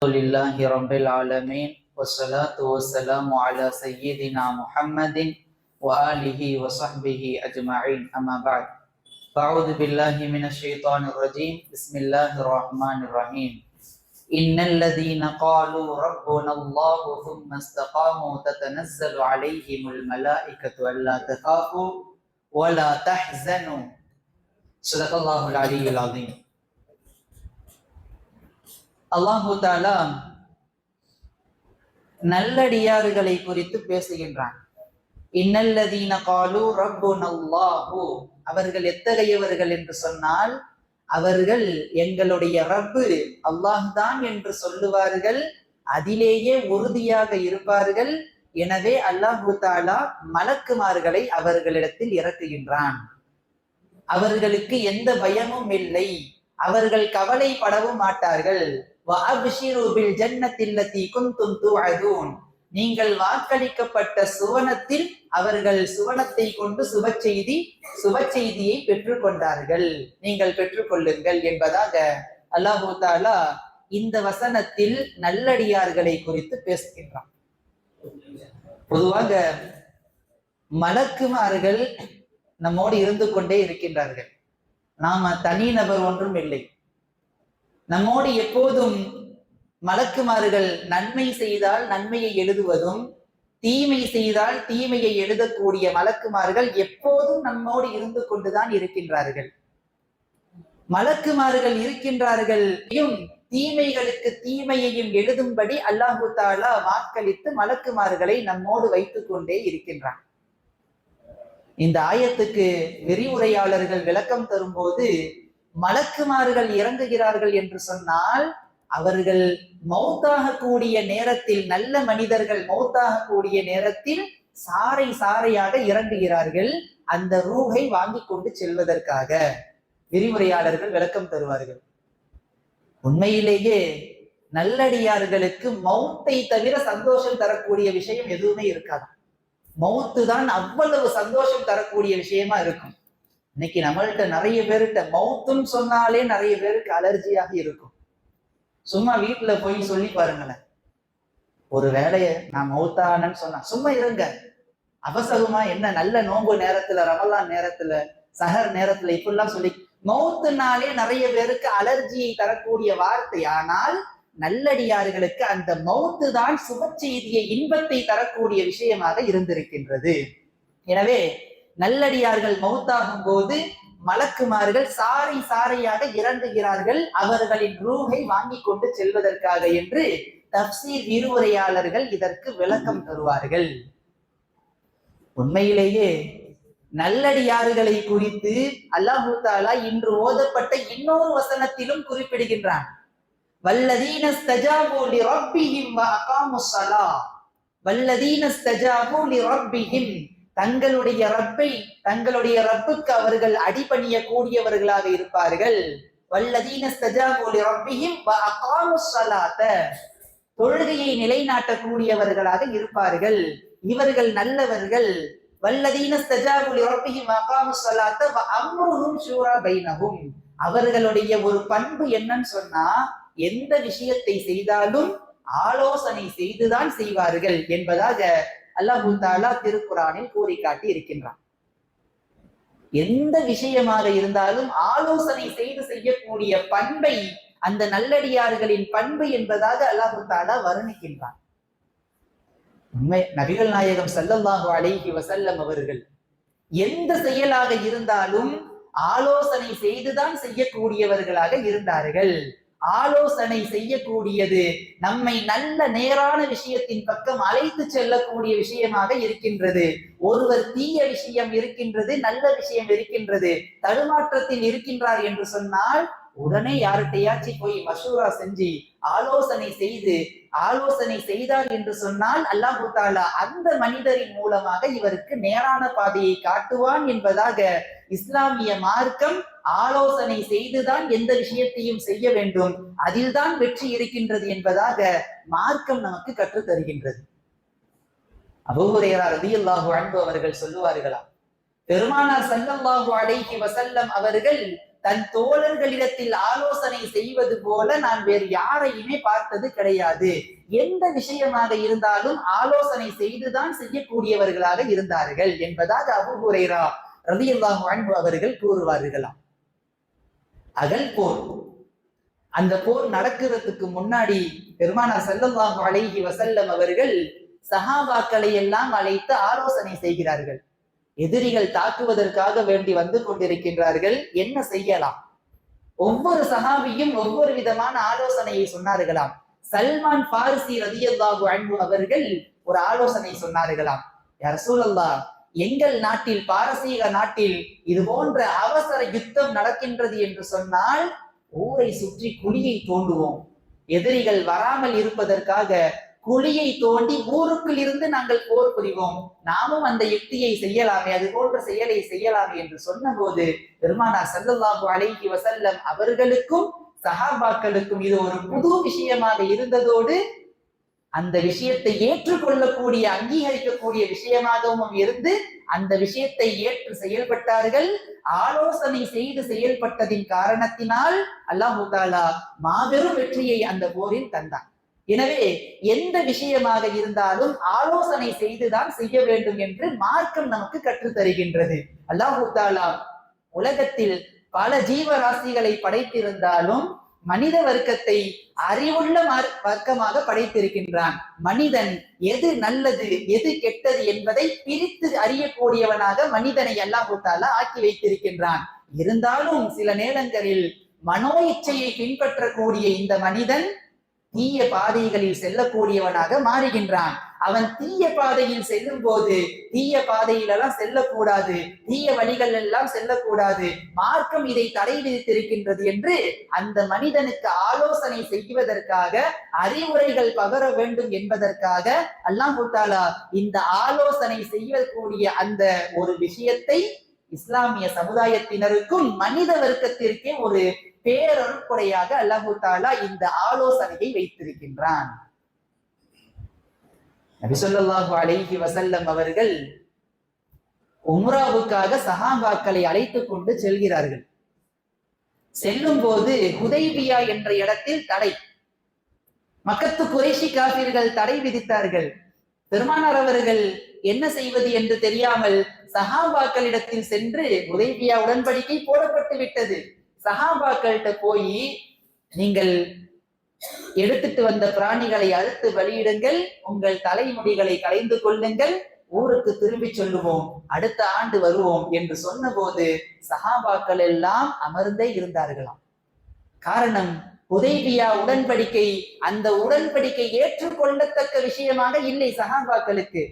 لله رب العالمين والصلاة والسلام على سيدنا محمد وآله وصحبه أجمعين أما بعد فأعوذ بالله من الشيطان الرجيم بسم الله الرحمن الرحيم إن الذين قالوا ربنا الله ثم استقاموا تتنزل عليهم الملائكة ألا تخافوا ولا تحزنوا صدق الله العلي العظيم. அல்லாஹு தஆலா நல்லடியார்களை குறித்து பேசுகின்றான். இன்னல்லதீன காலு ரப்புனல்லாஹு, அவர்கள் எத்தகையவர்கள் என்று சொன்னால் அவர்கள் எங்களுடைய ரப்பு அல்லாஹ் தான் என்று சொல்லுவார்கள், அதிலேயே உறுதியாக இருப்பார்கள். எனவே அல்லாஹு தஆலா மலக்குமார்களை அவர்களிடத்தில் இறக்குகின்றான். அவர்களுக்கு எந்த பயமும் இல்லை, அவர்கள் கவலைப்படவும் மாட்டார்கள். நீங்கள் வாக்களிக்கப்பட்ட சுவனத்தில் அவர்கள் சுவனத்தை கொண்டு சுப செய்தியை பெற்றுக் கொண்டார்கள், நீங்கள் பெற்றுக்கொள்ளுங்கள் என்பதாக அல்லாஹு தஆலா இந்த வசனத்தில் நல்லடியார்களை குறித்து பேசுகின்றான். பொதுவாக மலக்குமார்கள் நம்மோடு இருந்து கொண்டே இருக்கின்றார்கள். நாம தனி நபர் ஒன்றும் இல்லை. நம்மோடு எப்போதும் மலக்குமார்கள் நன்மை செய்தால் நன்மையை எழுதுவதும், தீமை செய்தால் தீமையை எழுதக்கூடிய மலக்குமார்கள் எப்போதும் நம்மோடு இருந்து கொண்டுதான் இருக்கின்றார்கள். மலக்குமார்கள் இருக்கின்றார்கள், தீமைகளுக்கு தீமையையும் எழுதும்படி அல்லாஹு தஆலா வாக்களித்து மலக்குமார்களை நம்மோடு வைத்துக் கொண்டே இருக்கின்றான். இந்த ஆயத்துக்கு விரிவுரையாளர்கள் விளக்கம் தரும்போது, மலக்குமார்கள் இறங்குகிறார்கள் என்று சொன்னால் அவர்கள் மௌத்தாக கூடிய நேரத்தில், நல்ல மனிதர்கள் மௌத்தாக கூடிய நேரத்தில் சாறை சாறையாக இறங்குகிறார்கள், அந்த ரூஹை வாங்கி கொண்டு செல்வதற்காக. விரிவுரையாளர்கள் விளக்கம் தருவார்கள். உண்மையிலேயே நல்லடியார்களுக்கு மௌத்தை தவிர சந்தோஷம் தரக்கூடிய விஷயம் எதுவுமே இருக்காது. மௌத்து தான் அவ்வளவு சந்தோஷம் தரக்கூடிய விஷயமா இருக்கும். இன்னைக்கு நம்மள்கிட்ட நிறைய பேருகிட்ட மௌத்துன்னு சொன்னாலே நிறைய பேருக்கு அலர்ஜியாக இருக்கும். சும்மா வீட்டுல போய் சொல்லி பாருங்களேன், ஒரு வேலையை நான் மௌத்தானன்னு சொன்னா சும்மா இருங்க, அவசரமா என்ன, நல்ல நோன்பு நேரத்துல, ரமலான் நேரத்துல, சஹர் நேரத்துல இப்படிலாம் சொல்லி, மௌத்துனாலே நிறைய பேருக்கு அலர்ஜியை தரக்கூடிய வார்த்தை. ஆனால் நல்லடியார்களுக்கு அந்த மௌத்து தான் சுப செய்தியை, இன்பத்தை தரக்கூடிய விஷயமாக இருந்திருக்கின்றது. எனவே நல்லடியார்கள் மௌத்தாகும் போது மலக்குமார்கள் சாறை சாறையாக இறங்குகிறார்கள், அவர்களின் ரூஹை வாங்கி கொண்டு செல்வதற்காக என்று தஃப்சீர் விரிவுரையாளர்கள் இதற்கு விளக்கம் தருவார்கள். உண்மையிலேயே நல்லடியார்களை குறித்து அல்லாஹு தஆலா இன்று ஓதப்பட்ட இன்னொரு வசனத்திலும் குறிப்பிடுகின்றான். வல்லதீன ஸ்தஜாபு லிரப்பிஹிம் வ அகாமுஸ் ஸலாஹ், வல்லதீன ஸ்தஜாபு லிரப்பிஹிம், தங்களுடைய ரப்புக்கு அவர்கள் அடிபணிய கூடியவர்களாக இருப்பார்கள். வல்லதீன ஸ்தஜாபு லிரப்பிஹிம் வ அகாமுஸ் ஸலாத, தொழுகையை நிலைநாட்டக்கூடியவர்களாக இருப்பார்கள், இவர்கள் நல்லவர்கள். வல்லதீன ஸ்தஜாபு லிரப்பிஹிம் வ அகாமுஸ் ஸலாத வ அம்ருஹும் ஷூரா பைனஹும், அவர்களுடைய ஒரு பண்பு என்னன்னு சொன்னா, எந்த விஷயத்தை செய்தாலும் ஆலோசனை செய்துதான் செய்வார்கள் என்பதாக அல்லாஹு தஆலா திருக்குரானில் கூறி காட்டி இருக்கின்றான். எந்த விஷயமாக இருந்தாலும் ஆலோசனை செய்து செய்யக்கூடிய பண்பை அந்த நல்லடியார்களின் பண்பு என்பதாக அல்லாஹு தஆலா வர்ணிக்கின்றான். உண்மை நபிகள் நாயகம் ஸல்லல்லாஹு அலைஹி வஸல்லம் அவர்கள் எந்த செயலாக இருந்தாலும் ஆலோசனை செய்துதான் செய்யக்கூடியவர்களாக இருந்தார்கள். ஆலோசனை செய்யக்கூடியது நம்மை நல்ல நேரான விஷயத்தின் பக்கம் அழைத்து செல்லக்கூடிய விஷயமாக இருக்கின்றது. ஒருவர் தீய விஷயம் இருக்கின்றது, நல்ல விஷயம் இருக்கின்றது, தடுமாற்றத்தில் இருக்கின்றார் என்று சொன்னால் உடனே யார்கிட்டையாச்சும் போய் மஷூரா செஞ்சு ஆலோசனை செய்தார் என்று சொன்னால் அல்லாஹு தஆலா அந்த மனிதரின் மூலமாக இவருக்கு நேரான பாதையை காட்டுவான் என்பதாக இஸ்லாமிய மார்க்கம் ஆலோசனை செய்துதான் எந்த விஷயத்தையும் செய்ய வேண்டும், அதில்தான் வெற்றி இருக்கின்றது என்பதாக மார்க்கம் நமக்கு கற்றுத் தருகின்றது. அபூ ஹுரைரா ரலியல்லாஹு அன்ஹு அவர்கள் சொல்லுவார்களாம், பெருமானார் ஸல்லல்லாஹு அலைஹி வஸல்லம் அவர்கள் தன் தோழர்களிடத்தில் ஆலோசனை செய்வது போல நான் வேறு யாரையுமே பார்த்தது கிடையாது. எந்த விஷயமாக இருந்தாலும் ஆலோசனை செய்துதான் செய்யக்கூடியவர்களாக இருந்தார்கள் என்பதாக அபூ ஹுரைரா ரலியல்லாஹு அன்ஹு அவர்கள் கூறுவார்களாம். அகல் போர், அந்த போர் நடக்கிறதுக்கு முன்னாடி பெருமானார் ஸல்லல்லாஹு அலைஹி வஸல்லம் அவர்கள் சஹாபாக்களை எல்லாம் அழைத்து ஆலோசனை செய்கிறார்கள். எதிரிகள் தாக்குவதற்காக வேண்டி வந்து கொண்டிருக்கின்றார்கள், என்ன செய்யலாம்? ஒவ்வொரு சஹாபியும் ஒவ்வொரு விதமான ஆலோசனையை சொன்னார்களாம். சல்மான் ஃபாரிசி ரலியல்லாஹு அன்ஹு அவர்கள் ஒரு ஆலோசனை சொன்னார்களாம். யா ரசூலல்லாஹ், எங்கள் நாட்டில், பாரசீக நாட்டில் இது போன்ற அவசர யுத்தம் நடக்கின்றது என்று சொன்னால் ஊரை சுற்றி குழியை தோண்டுவோம். எதிரிகள் வராமல் இருப்பதற்காக குழியை தோண்டி ஊருக்குள் இருந்து நாங்கள் போர் புரிவோம். நாமும் அந்த யுக்தியை செய்யலாமே, அது போன்ற செயலை செய்யலாமே என்று சொன்ன போது பெருமானார் ஸல்லல்லாஹு அலைஹி வஸல்லம் அவர்களுக்கும் சஹாபாக்களுக்கும் இது ஒரு புது விஷயமாக இருந்ததோடு அந்த விஷயத்தை ஏற்றுக்கொள்ளக்கூடிய, அங்கீகரிக்கக்கூடிய விஷயமாகவும் இருந்து அந்த விஷயத்தை ஏற்று செயல்பட்டார்கள். ஆலோசனை செய்து செயல்பட்டதின் காரணத்தினால் அல்லாஹு தஆலா மாபெரும் வெற்றியை அந்த போரில் தந்தான். எனவே எந்த விஷயமாக இருந்தாலும் ஆலோசனை செய்துதான் செய்ய வேண்டும் என்று மார்க்கம் நமக்கு கற்றுத் தருகின்றது. அல்லாஹு தஆலா உலகத்தில் பல ஜீவராசிகளை படைத்திருந்தாலும் மனித வர்க்கத்தை அறிவுள்ள வர்க்கமாக படைத்திருக்கின்றான். மனிதன் எது நல்லது எது கெட்டது என்பதை பிரித்து அறியக்கூடியவனாக மனிதனை அல்லாஹு தஆலா ஆக்கி வைத்திருக்கின்றான். இருந்தாலும் சில நேரங்களில் மனோ இச்சையை பின்பற்றக்கூடிய இந்த மனிதன் தீய பாதைகளில் செல்லக்கூடியவனாக மாறுகின்றான். அவன் தீய பாதையில் செல்லும் போது தீய பாதையில எல்லாம் செல்லக்கூடாது, தீய வழிகள் எல்லாம் செல்லக்கூடாது, மார்க்கம் இதை தடை விதித்திருக்கின்றது என்று அந்த மனிதனுக்கு ஆலோசனை செய்வதற்காக, அறிவுரைகள் பகர வேண்டும் என்பதற்காக அல்லாஹ் தஆலா இந்த ஆலோசனை செய்யக்கூடிய அந்த ஒரு விஷயத்தை இஸ்லாமிய சமுதாயத்தினருக்கும் மனித வர்க்கத்திற்கே ஒரு பேரருட்கொடையாக அல்லாஹு தஆலா இந்த ஆலோசனையை வைத்திருக்கின்றான். நபி ஸல்லல்லாஹு அலைஹி வஸல்லம் அவர்கள் உம்ராவுக்காக சஹாபாக்களை அழைத்துக் கொண்டு செல்கிறார்கள். செல்லும் போது ஹுதைபியா என்ற இடத்தில் தடை. மக்கத்து குறைஷி காஃபிர்கள் தடை விதித்தார்கள். பெருமானார் அவர்கள் என்ன செய்வது என்று தெரியாமல் சஹாபாக்களிடத்தில் சென்று ஹுதைபியா உடன்படிக்கை போடப்பட்டு விட்டது. சஹாபாக்கள்கிட்ட போய், நீங்கள் எடுத்துட்டு வந்த பிராணிகளை அறுத்து பலியிடுங்கள், உங்கள் தலைமுடிகளை களைந்து கொள்ளுங்கள், ஊருக்கு திரும்பி சொல்லுவோம், அடுத்த ஆண்டு வருவோம் என்று சொன்ன போது சஹாபாக்கள் எல்லாம் அமர்ந்தே இருந்தார்களாம். காரணம், ஹுதைபியா உடன்படிக்கை அந்த உடன்படிக்கை ஏற்றுக்கொள்ளத்தக்க விஷயமாக இல்லை. சஹாபாக்களுக்கு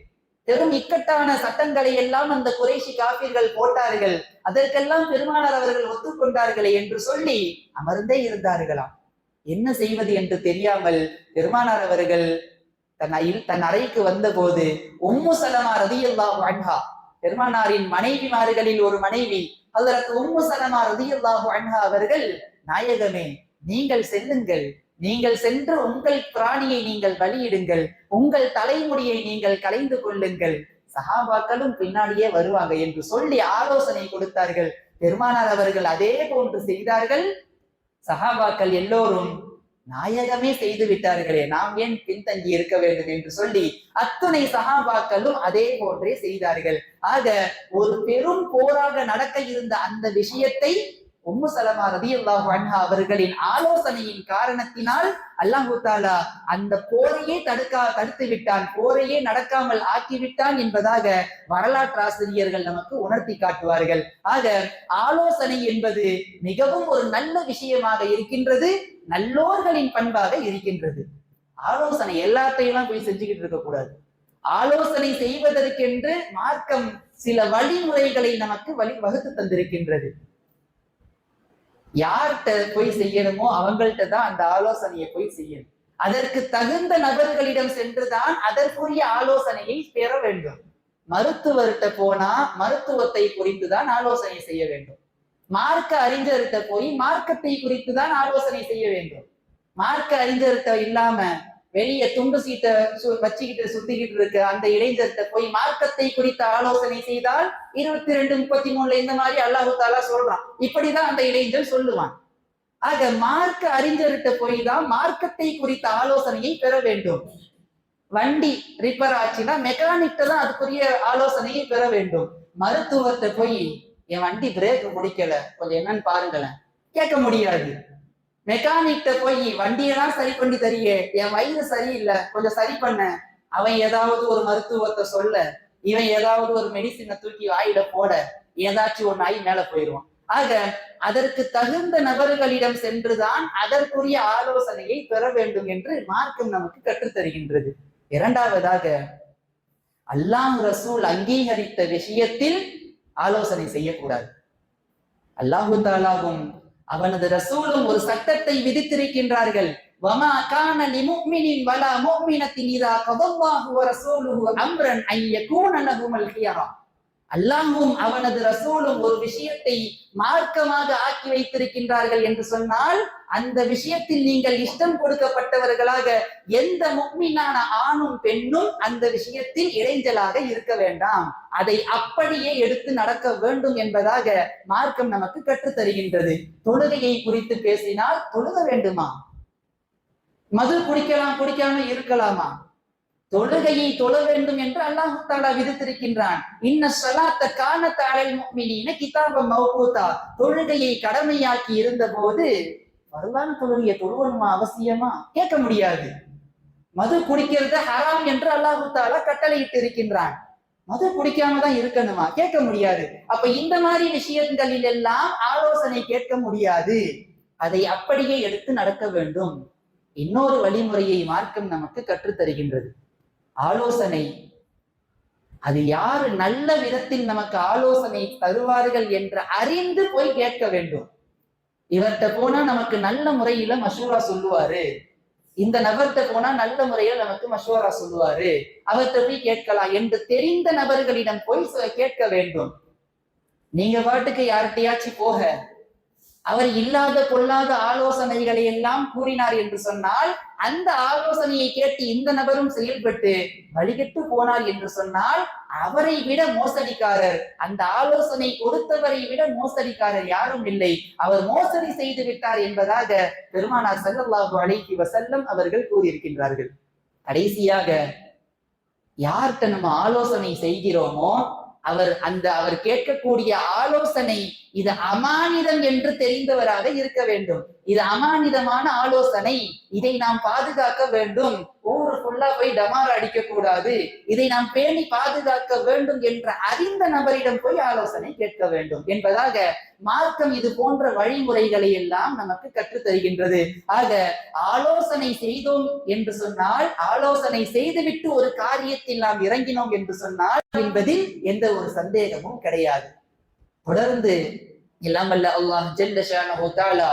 பெரும் இக்கட்டான சட்டங்களை எல்லாம் அந்த குறைஷி காஃபிர்கள் போட்டார்கள். அதற்கெல்லாம் பெருமானார் அவர்கள் ஒத்துக்கொண்டார்களே என்று சொல்லி அமர்ந்தே இருந்தார்களாம். என்ன செய்வது என்று தெரியாமல் பெருமானார் அவர்கள் தன் அறைக்கு வந்த போது உம்மு சலமா ரலியல்லாஹு அன்ஹா, பெருமானாரின் மனைவிமார்களில் ஒரு மனைவி ஹஜ்ரத் உம்மு சலமா ரலியல்லாஹு அன்ஹா அவர்கள், நாயகமே நீங்கள் செல்லுங்கள், நீங்கள் சென்று உங்கள் பிராணியை நீங்கள் பலியிடுங்கள், உங்கள் தலைமுடியை நீங்கள் களைந்து கொள்ளுங்கள், சஹாபாக்களும் பின்னாடியே வருவாங்க என்று சொல்லி ஆலோசனை கொடுத்தார்கள். பெருமானார் அவர்கள் அதே போன்று செய்தார்கள். சஹாபாக்கள் எல்லோரும், நாயகமே செய்து விட்டார்களே, நாம் ஏன் பின்தங்கி இருக்க வேண்டும் என்று சொல்லி அத்துணை சஹாபாக்களும் அதே போன்றே செய்தார்கள். ஆக ஒரு பெரும் போராக நடக்க இருந்த அந்த விஷயத்தை உம்மு சலமா ரலியல்லாஹு அன்ஹா அவர்களின் ஆலோசனையின் காரணத்தினால் அல்லாஹு தஆலா அந்த போரையே தடுத்து விட்டான், போரையே நடக்காமல் ஆக்கிவிட்டான் என்பதாக வரலாற்று ஆசிரியர்கள் நமக்கு உணர்த்தி காட்டுவார்கள். ஆக ஆலோசனை என்பது மிகவும் ஒரு நல்ல விஷயமாக இருக்கின்றது, நல்லோர்களின் பண்பாக இருக்கின்றது. ஆலோசனை எல்லாத்தையும் போய் செஞ்சுக்கிட்டு இருக்க கூடாது. ஆலோசனை செய்வதற்கென்று மார்க்கம் சில வழிமுறைகளை நமக்கு வகுத்து தந்திருக்கின்றது. யார்கிட்ட போய் செய்யணுமோ அவங்கள்ட்ட தான் அந்த ஆலோசனையை போய் செய்யணும். அதற்கு தகுந்த நபர்களிடம் சென்றுதான் அதற்குரிய ஆலோசனையை பெற வேண்டும். மருத்துவர்கிட்ட போனா மருத்துவத்தை குறித்துதான் ஆலோசனை செய்ய வேண்டும். மார்க்க அறிஞர்கிட்ட போய் மார்க்கத்தை குறித்துதான் ஆலோசனை செய்ய வேண்டும். மார்க்க அறிஞர்கிட்ட இல்லாம வெளிய துண்டு சீட்டை வச்சுக்கிட்டு சுத்திக்கிட்டு இருக்க அந்த இளைஞர்கிட்ட போய் மார்க்கத்தை குறித்த ஆலோசனை செய்தால் 22:33 இந்த மாதிரி அல்லாஹு தாலா சொல்றான். இப்படிதான் அந்த இளைஞர் சொல்லுவான். ஆக மார்க்க அறிஞர்கிட்ட போய் தான் மார்க்கத்தை குறித்த ஆலோசனையை பெற வேண்டும். வண்டி ரிப்பேர் ஆச்சுன்னா மெக்கானிக்ட தான் அதுக்குரிய ஆலோசனையை பெற வேண்டும். மருத்துவத்தை போய் என் வண்டி பிரேக் முடிக்கல, கொஞ்சம் என்னன்னு பாருங்களேன், கேட்க முடியாது. மெக்கானிக்ட போய் வண்டியெல்லாம் சரி பண்ணி தரிய, என் வயிறு சரியில்லை, கொஞ்சம் சரி பண்ண, அவன் ஏதாவது ஒரு மருத்துவத்தை சொல்ல, இவன் ஏதாவது ஒரு மெடிசினை தூக்கி வாயில போட, ஏதாச்சும் ஒரு நாய் மேல போயிடுவான். ஆக அதற்கு தகுந்த நபர்களிடம் சென்றுதான் அதற்குரிய ஆலோசனையை பெற வேண்டும் என்று மார்க்கம் நமக்கு கற்றுத்தருகின்றது. இரண்டாவதாக, அல்லாஹ் ரசூல் அங்கீகரித்த விஷயத்தில் ஆலோசனை செய்யக்கூடாது. அல்லாஹு தாலாவும் அவனது ரசூலும் ஒரு சட்டத்தை விதித்திருக்கின்றார்கள். வமா கான லிமுஃமினின் வலா முஃமினத்தின் இதா கதல்லாஹு வ ரசூலுஹு அம்ரன் அன் யகூன லஹுமுல் கியரா. அல்லாஹ்வும் அவனது ரசூலும் ஒரு விஷயத்தை மார்க்கமாக ஆக்கி வைத்திருக்கின்றார்கள் என்று சொன்னால் அந்த விஷயத்தில் நீங்கள் இஷ்டம் கொடுக்கப்பட்டவர்களாக எந்த முஃமினான ஆணும் பெண்ணும் அந்த விஷயத்தில் இடைஞ்சலாக இருக்க வேண்டாம், அதை அப்படியே எடுத்து நடக்க வேண்டும் என்பதாக மார்க்கம் நமக்கு கற்றுத் தருகின்றது. தொழுகையை குறித்து பேசினால் தொழுக வேண்டுமா? மது குடிக்கலாம், குடிக்காம இருக்கலாமா? தொழுகையை தொழ வேண்டும் என்று அல்லாஹ் தஆலா விதித்திருக்கின்றான். இன்ன ஸலாத்த கானத் அலல் முஃமினீன கிதாபம் மவ்கூதா. தொழுகையை கடமையாக்கி இருந்த போது வரலான தொழுகையை தொழுவணுமா அவசியமா? கேட்க முடியாது. மது குடிக்கிறது ஹராம் என்று அல்லாஹ் தஆலா கட்டளையிட்டு இருக்கின்றான். மது குடிக்காம தான் இருக்கணுமா? கேட்க முடியாது. அப்ப இந்த மாதிரி விஷயங்களில் எல்லாம் ஆலோசனை கேட்க முடியாது, அதை அப்படியே எடுத்து நடக்க வேண்டும். இன்னொரு வழிமுறையை மார்க்கம் நமக்கு கற்றுத் தருகின்றது. ஆலோசனை, அது யாரு நல்ல விதத்தில் நமக்கு ஆலோசனை தருவார்கள் என்று அறிந்து போய் கேட்க வேண்டும். இவர்கிட்ட போனா நமக்கு நல்ல முறையில மஷூரா சொல்லுவாரு, இந்த நபர்கிட்ட போனா நல்ல முறையில நமக்கு மஷூரா சொல்லுவாரு, அவர்கிட்ட போய் கேட்கலாம் என்று தெரிந்த நபர்களிடம் போய் கேட்க வேண்டும். நீங்க பாட்டுக்கு யார்கிட்டயாச்சும் போக அவர் இல்லாத பொல்லாத ஆலோசனைகளை எல்லாம் கூறினார் என்று சொன்னால், அந்த ஆலோசனையை கேட்டு இந்த நபரும் செயல்பட்டு வழிகட்டு போனார் என்று சொன்னால், அவரை விட மோசடிக்காரர், அந்த ஆலோசனை கொடுத்தவரை விட மோசடிக்காரர் யாரும் இல்லை, அவர் மோசடி செய்து விட்டார் என்பதாக பெருமானார் ஸல்லல்லாஹு அலைஹி வஸல்லம் அவர்கள் கூறியிருக்கின்றார்கள். கடைசியாக, யார்கிட்ட நம்ம ஆலோசனை செய்கிறோமோ அவர் கேட்கக்கூடிய ஆலோசனை இது அமானிதம் என்று தெரிந்தவராக இருக்க வேண்டும். இது அமானிதமான ஆலோசனை, இதை நாம் பாதுகாக்க வேண்டும், ஊரு ஃபுல்லா போய் டமார் அடிக்க கூடாது, இதை நாம் பேணி பாதுகாக்க வேண்டும் என்ற அறிந்த நபரிடம் போய் ஆலோசனை கேட்க வேண்டும் என்பதாக மார்க்கம் இது போன்ற வழிமுறைகளை எல்லாம் நமக்கு கற்றுத் தருகின்றது. ஆக ஆலோசனை செய்தோம் என்று சொன்னால், ஆலோசனை செய்துவிட்டு ஒரு காரியத்தில் நாம் இறங்கினோம் என்று சொன்னால் என்பதில் எந்த ஒரு சந்தேகமும் கிடையாது. தொடர்ந்து எல்லாம் வல்ல அல்லாஹ் ஜல்ல ஷானஹு தஆலா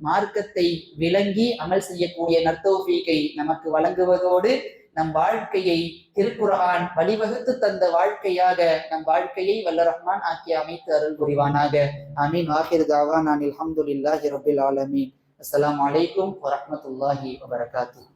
மார்க்கத்தை விளங்கி அமல் செய்யக்கூடிய நற்தௌஃபீகை நமக்கு வழங்குவதோடு நம் வாழ்க்கையை திருக்குர்ஆன் வழிவகுத்து தந்த வாழ்க்கையாக நம் வாழ்க்கையை வல்ல ரஹ்மான் ஆக்கி அமைத்து அருள் புரிவானாக. ஆமீன். ஆகிர் தாவானா அல்ஹம்துலில்லாஹி ரப்பில் ஆலமீன். அஸ்ஸலாமு அலைக்கும் வரஹ்மத்துல்லாஹி வபரகாத்துஹு.